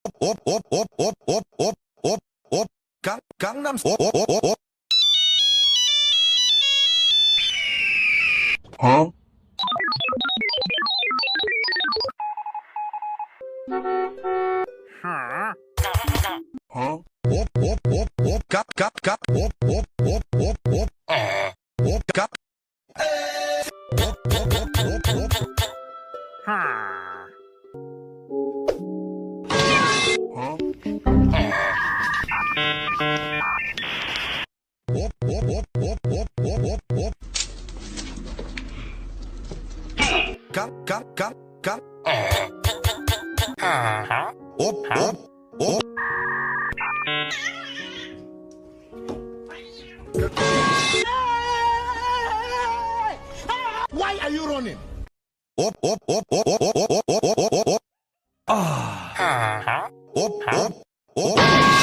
op op op op op op op op Gangnam op op op op. Huh? Huh? Op op op op kap op op op op op op kap. Op op op op op. Huh? Op op op op op op op op. Kap. Op op op. Why are you running? Op op op op op op op op op op. Ah. Op op op.